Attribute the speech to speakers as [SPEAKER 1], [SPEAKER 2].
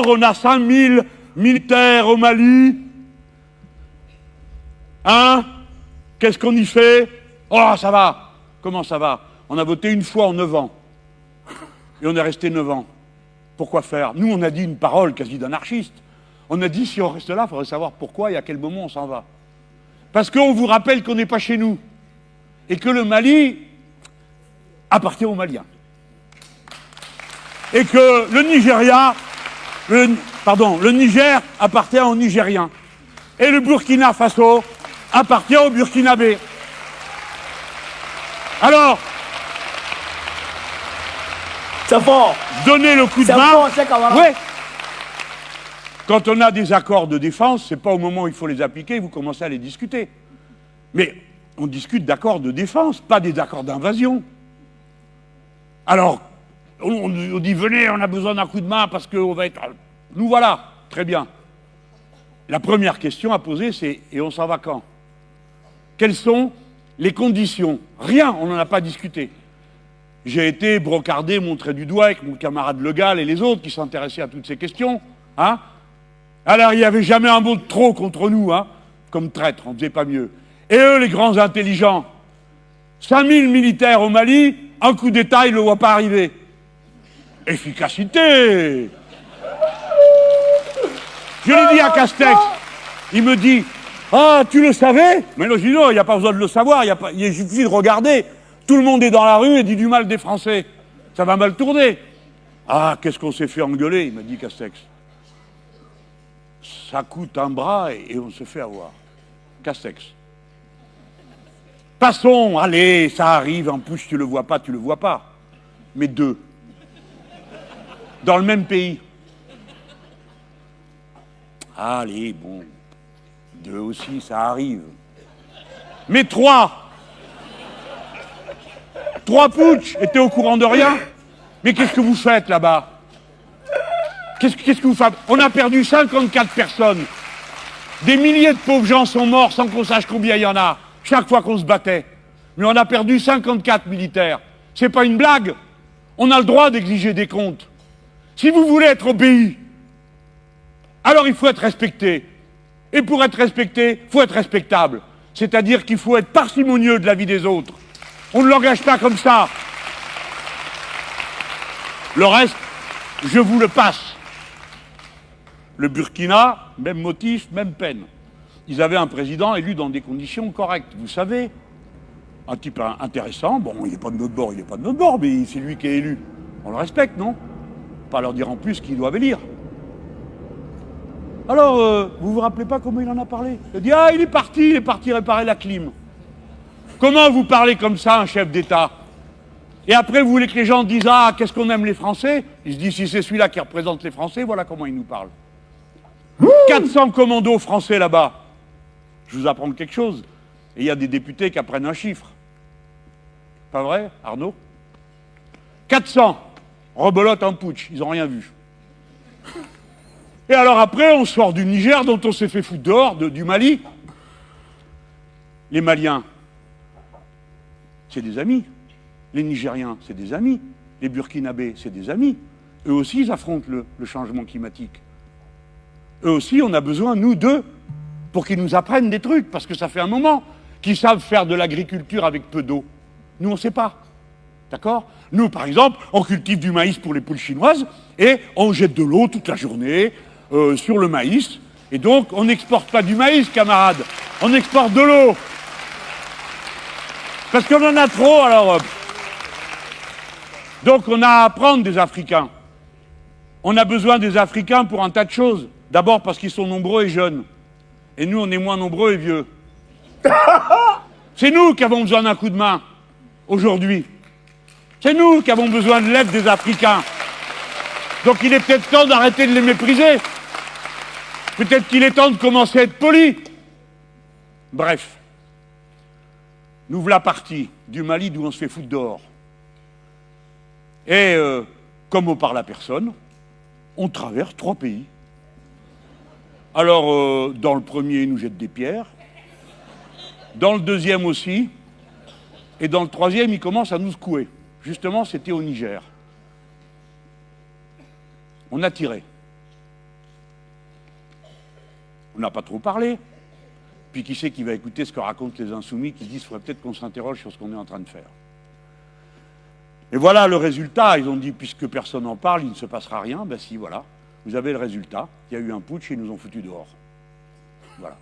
[SPEAKER 1] Alors, on a 5000 militaires au Mali. Hein? Qu'est-ce qu'on y fait? Oh, ça va. Comment ça va? On a voté une fois en 9 ans. Et on est resté 9 ans. Pourquoi faire? Nous, on a dit une parole quasi d'anarchiste. On a dit, si on reste là, il faudrait savoir pourquoi et à quel moment on s'en va. Parce qu'on vous rappelle qu'on n'est pas chez nous. Et que le Mali appartient aux Maliens. Et que le Nigeria, le Niger appartient aux Nigériens. Et le Burkina Faso appartient aux Burkinabés. Alors,
[SPEAKER 2] c'est fort.
[SPEAKER 1] Donner le coup de
[SPEAKER 2] C'est
[SPEAKER 1] main.
[SPEAKER 2] fort, c'est camarade.
[SPEAKER 1] Ouais. Quand on a des accords de défense, c'est pas au moment où il faut les appliquer, vous commencez à les discuter. Mais on discute d'accords de défense, pas des accords d'invasion. Alors, on dit, venez, on a besoin d'un coup de main parce qu'on va être... Nous voilà, très bien. La première question à poser, c'est, et on s'en va quand? Quelles sont les conditions? Rien, on n'en a pas discuté. J'ai été brocardé, montré du doigt avec mon camarade Le Gall et les autres qui s'intéressaient à toutes ces questions. Hein? Alors, il n'y avait jamais un mot de trop contre nous, hein, comme traître, on ne faisait pas mieux. Et eux, les grands intelligents, 5000 militaires au Mali, un coup d'État, ils ne le voient pas arriver. Efficacité! Je l'ai dit à Castex, il me dit, ah, tu le savais? Mais non, je dis non, il n'y a pas besoin de le savoir, il suffit de regarder. Tout le monde est dans la rue et dit du mal des Français. Ça va mal tourner. Ah, qu'est-ce qu'on s'est fait engueuler, il m'a dit Castex. Ça coûte un bras et on se fait avoir. Castex. Passons, allez, ça arrive, en plus tu le vois pas. Mais 2. Dans le même pays. Allez, bon. 2 aussi, ça arrive. Mais 3. 3 putsch, et t'es au courant de rien? Mais qu'est-ce que vous faites là-bas? Qu'est-ce que vous faites? On a perdu 54 personnes. Des milliers de pauvres gens sont morts sans qu'on sache combien il y en a, chaque fois qu'on se battait. Mais on a perdu 54 militaires. C'est pas une blague. On a le droit d'exiger des comptes. Si vous voulez être obéi, alors il faut être respecté. Et pour être respecté, il faut être respectable. C'est-à-dire qu'il faut être parcimonieux de la vie des autres. On ne l'engage pas comme ça. Le reste, je vous le passe. Le Burkina, même motif, même peine. Ils avaient un président élu dans des conditions correctes, vous savez. Un type intéressant, bon, il n'est pas de notre bord, mais c'est lui qui est élu. On le respecte, non? Pas leur dire en plus qu'ils doivent élire. Alors, vous vous rappelez pas comment il en a parlé? Il a dit, ah, il est parti réparer la clim. Comment vous parlez comme ça, un chef d'État? Et après, vous voulez que les gens disent, ah, qu'est-ce qu'on aime les Français? Il se dit, si c'est celui-là qui représente les Français, voilà comment il nous parle. 400 commandos français là-bas. Je vous apprends quelque chose. Et il y a des députés qui apprennent un chiffre. Pas vrai, Arnaud? 400. Rebelote en putsch, ils n'ont rien vu. Et alors après, on sort du Niger, dont on s'est fait foutre dehors, du Mali. Les Maliens, c'est des amis. Les Nigériens, c'est des amis. Les Burkinabés, c'est des amis. Eux aussi, ils affrontent le changement climatique. Eux aussi, on a besoin, nous, d'eux, pour qu'ils nous apprennent des trucs, parce que ça fait un moment qu'ils savent faire de l'agriculture avec peu d'eau. Nous, on ne sait pas. D'accord? Nous, par exemple, on cultive du maïs pour les poules chinoises, et on jette de l'eau toute la journée sur le maïs. Et donc, on n'exporte pas du maïs, camarades. On exporte de l'eau. Parce qu'on en a trop, alors... Donc, on a à apprendre des Africains. On a besoin des Africains pour un tas de choses. D'abord parce qu'ils sont nombreux et jeunes. Et nous, on est moins nombreux et vieux. C'est nous qui avons besoin d'un coup de main, aujourd'hui. C'est nous qui avons besoin de l'aide des Africains. Donc il est peut-être temps d'arrêter de les mépriser. Peut-être qu'il est temps de commencer à être poli. Bref. Nous voilà partis du Mali d'où on se fait foutre dehors. Et comme on parle à personne, on traverse 3 pays. Alors, dans le premier, ils nous jettent des pierres. Dans le deuxième aussi. Et dans le troisième, ils commencent à nous secouer. Justement, c'était au Niger. On a tiré. On n'a pas trop parlé. Puis qui c'est qui va écouter ce que racontent les insoumis qui disent qu'il faudrait peut-être qu'on s'interroge sur ce qu'on est en train de faire. Et voilà le résultat. Ils ont dit, puisque personne n'en parle, il ne se passera rien. Ben si, voilà. Vous avez le résultat. Il y a eu un putsch et ils nous ont foutus dehors. Voilà.